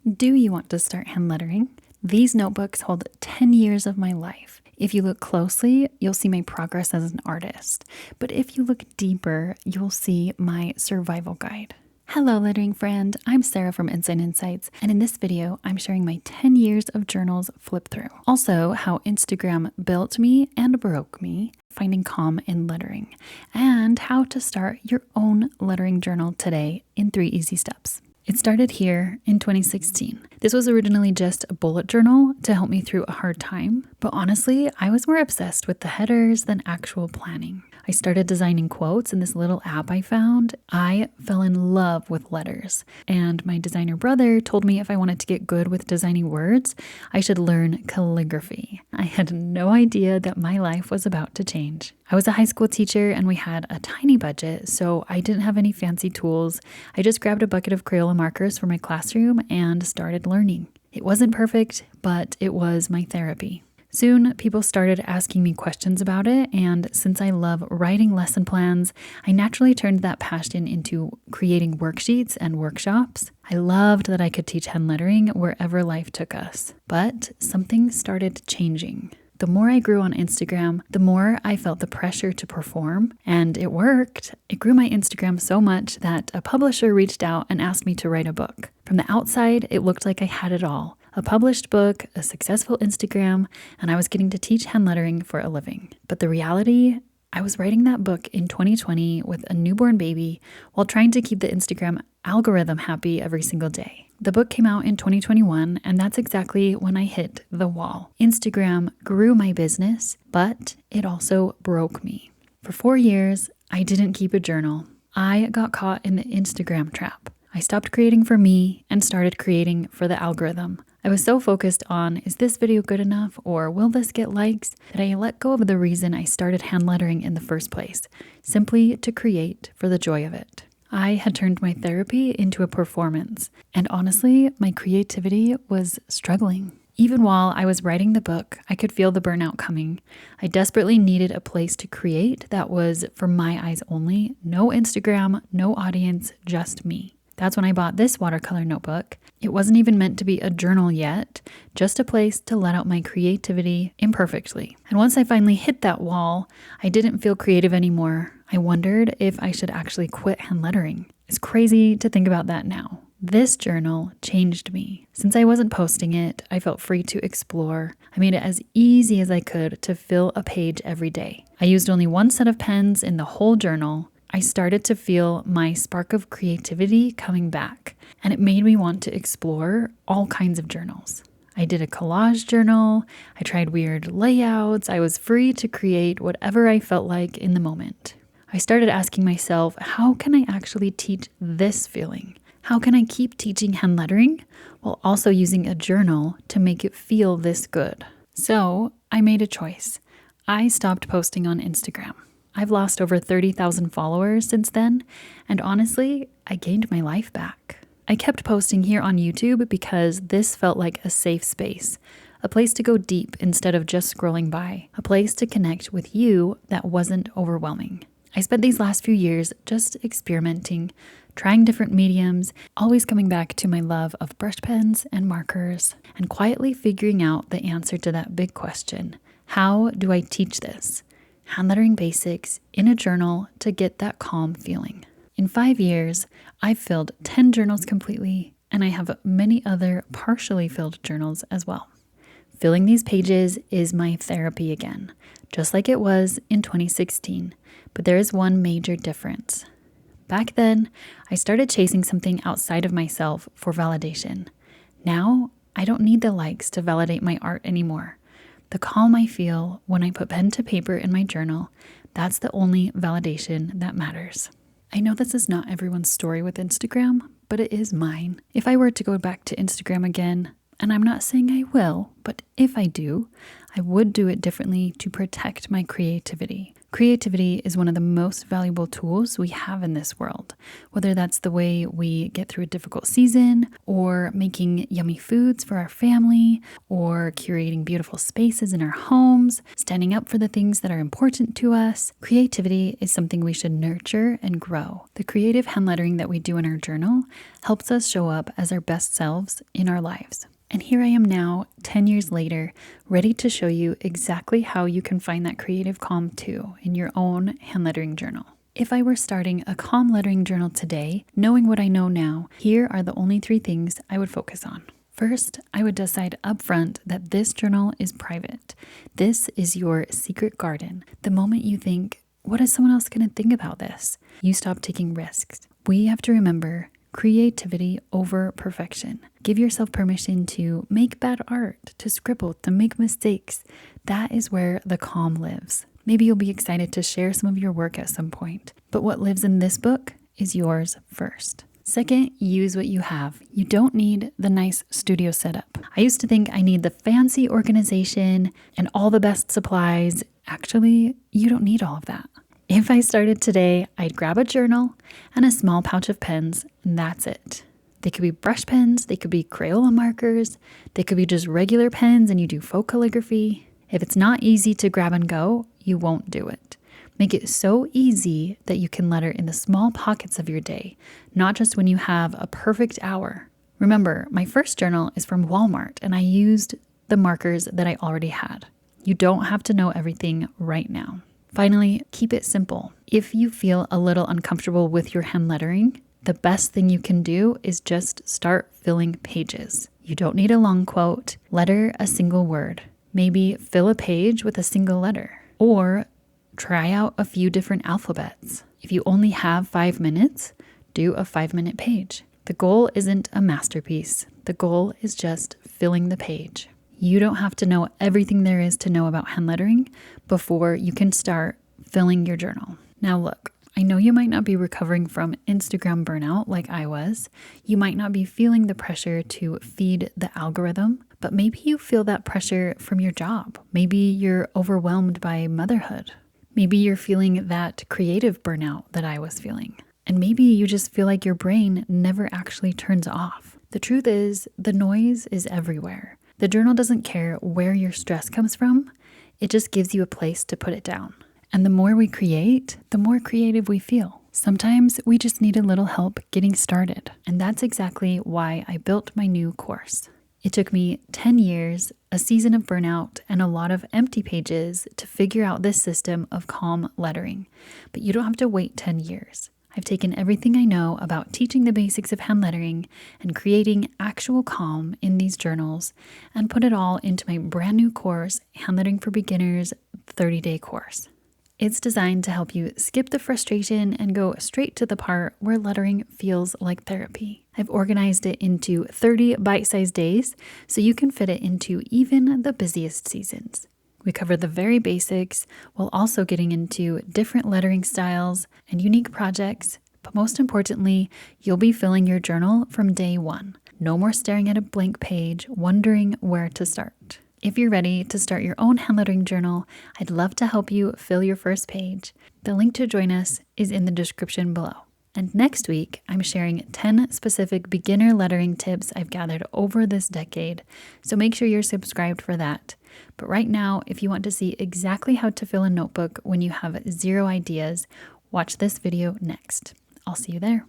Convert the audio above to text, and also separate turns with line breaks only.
Do you want to start hand lettering? These notebooks hold 10 years of my life. If you look closely, you'll see my progress as an artist. But if you look deeper, you'll see my survival guide. Hello, lettering friend. I'm Sarah from Ensign Insights, and in this video, I'm sharing my 10 years of journals flip through. Also, how Instagram built me and broke me, finding calm in lettering, and how to start your own lettering journal today in 3 easy steps. It started here in 2016. This was originally just a bullet journal to help me through a hard time, but honestly, I was more obsessed with the headers than actual planning. I started designing quotes in this little app I found. I fell in love with letters, and my designer brother told me if I wanted to get good with designing words, I should learn calligraphy. I had no idea that my life was about to change. I was a high school teacher and we had a tiny budget, so I didn't have any fancy tools. I just grabbed a bucket of Crayola markers for my classroom and started learning. It wasn't perfect, but it was my therapy. Soon, people started asking me questions about it, and since I love writing lesson plans, I naturally turned that passion into creating worksheets and workshops. I loved that I could teach hand lettering wherever life took us. But something started changing. The more I grew on Instagram, the more I felt the pressure to perform, and it worked. It grew my Instagram so much that a publisher reached out and asked me to write a book. From the outside, it looked like I had it all. A published book, a successful Instagram, and I was getting to teach hand lettering for a living. But the reality, I was writing that book in 2020 with a newborn baby while trying to keep the Instagram algorithm happy every single day. The book came out in 2021, and that's exactly when I hit the wall. Instagram grew my business, but it also broke me. For 4 years, I didn't keep a journal. I got caught in the Instagram trap. I stopped creating for me and started creating for the algorithm. I was so focused on, is this video good enough or will this get likes, that I let go of the reason I started hand lettering in the first place, simply to create for the joy of it. I had turned my therapy into a performance, and honestly, my creativity was struggling. Even while I was writing the book, I could feel the burnout coming. I desperately needed a place to create that was for my eyes only, no Instagram, no audience, just me. That's when I bought this watercolor notebook. It wasn't even meant to be a journal yet, just a place to let out my creativity imperfectly. And once I finally hit that wall, I didn't feel creative anymore. I wondered if I should actually quit hand lettering. It's crazy to think about that now. This journal changed me. Since I wasn't posting it, I felt free to explore. I made it as easy as I could to fill a page every day. I used only one set of pens in the whole journal. I started to feel my spark of creativity coming back, and it made me want to explore all kinds of journals. I did a collage journal, I tried weird layouts, I was free to create whatever I felt like in the moment. I started asking myself, how can I actually teach this feeling? How can I keep teaching hand lettering while also using a journal to make it feel this good? So I made a choice. I stopped posting on Instagram. I've lost over 30,000 followers since then, and honestly, I gained my life back. I kept posting here on YouTube because this felt like a safe space, a place to go deep instead of just scrolling by, a place to connect with you that wasn't overwhelming. I spent these last few years just experimenting, trying different mediums, always coming back to my love of brush pens and markers, and quietly figuring out the answer to that big question: how do I teach this? Hand lettering basics in a journal to get that calm feeling. In 5 years, I've filled 10 journals completely, and I have many other partially filled journals as well. Filling these pages is my therapy again, just like it was in 2016, but there is one major difference. Back then, I started chasing something outside of myself for validation. Now, I don't need the likes to validate my art anymore. The calm I feel when I put pen to paper in my journal, that's the only validation that matters. I know this is not everyone's story with Instagram, but it is mine. If I were to go back to Instagram again, and I'm not saying I will, but if I do, I would do it differently to protect my creativity. Creativity is one of the most valuable tools we have in this world, whether that's the way we get through a difficult season, or making yummy foods for our family, or curating beautiful spaces in our homes, standing up for the things that are important to us. Creativity is something we should nurture and grow. The creative hand lettering that we do in our journal helps us show up as our best selves in our lives. And here I am now, 10 years later, ready to show you exactly how you can find that creative calm too in your own hand lettering journal. If I were starting a calm lettering journal today, knowing what I know now, here are the only 3 things I would focus on. First, I would decide upfront that this journal is private. This is your secret garden. The moment you think, what is someone else going to think about this? You stop taking risks. We have to remember creativity over perfection. Give yourself permission to make bad art, to scribble, to make mistakes. That is where the calm lives. Maybe you'll be excited to share some of your work at some point, but what lives in this book is yours first. Second, use what you have. You don't need the nice studio setup. I used to think I need the fancy organization and all the best supplies. Actually, you don't need all of that. If I started today, I'd grab a journal and a small pouch of pens, and that's it. They could be brush pens, they could be Crayola markers, they could be just regular pens and you do faux calligraphy. If it's not easy to grab and go, you won't do it. Make it so easy that you can letter in the small pockets of your day, not just when you have a perfect hour. Remember, my first journal is from Walmart and I used the markers that I already had. You don't have to know everything right now. Finally, keep it simple. If you feel a little uncomfortable with your hand lettering, the best thing you can do is just start filling pages. You don't need a long quote. Letter a single word. Maybe fill a page with a single letter. Or try out a few different alphabets. If you only have 5 minutes, do a 5-minute page. The goal isn't a masterpiece. The goal is just filling the page. You don't have to know everything there is to know about hand lettering before you can start filling your journal. Now look, I know you might not be recovering from Instagram burnout like I was. You might not be feeling the pressure to feed the algorithm, but maybe you feel that pressure from your job. Maybe you're overwhelmed by motherhood. Maybe you're feeling that creative burnout that I was feeling. And maybe you just feel like your brain never actually turns off. The truth is, the noise is everywhere. The journal doesn't care where your stress comes from. It just gives you a place to put it down. And the more we create, the more creative we feel. Sometimes we just need a little help getting started. And that's exactly why I built my new course. It took me 10 years, a season of burnout, and a lot of empty pages to figure out this system of calm lettering. But you don't have to wait 10 years. I've taken everything I know about teaching the basics of hand lettering and creating actual calm in these journals and put it all into my brand new course, Hand Lettering for Beginners 30-day course. It's designed to help you skip the frustration and go straight to the part where lettering feels like therapy. I've organized it into 30 bite-sized days so you can fit it into even the busiest seasons. We cover the very basics while also getting into different lettering styles and unique projects. But most importantly, you'll be filling your journal from day one. No more staring at a blank page, wondering where to start. If you're ready to start your own hand lettering journal, I'd love to help you fill your first page. The link to join us is in the description below. And next week, I'm sharing 10 specific beginner lettering tips I've gathered over this decade, so make sure you're subscribed for that. But right now, if you want to see exactly how to fill a notebook when you have 0 ideas, watch this video next. I'll see you there.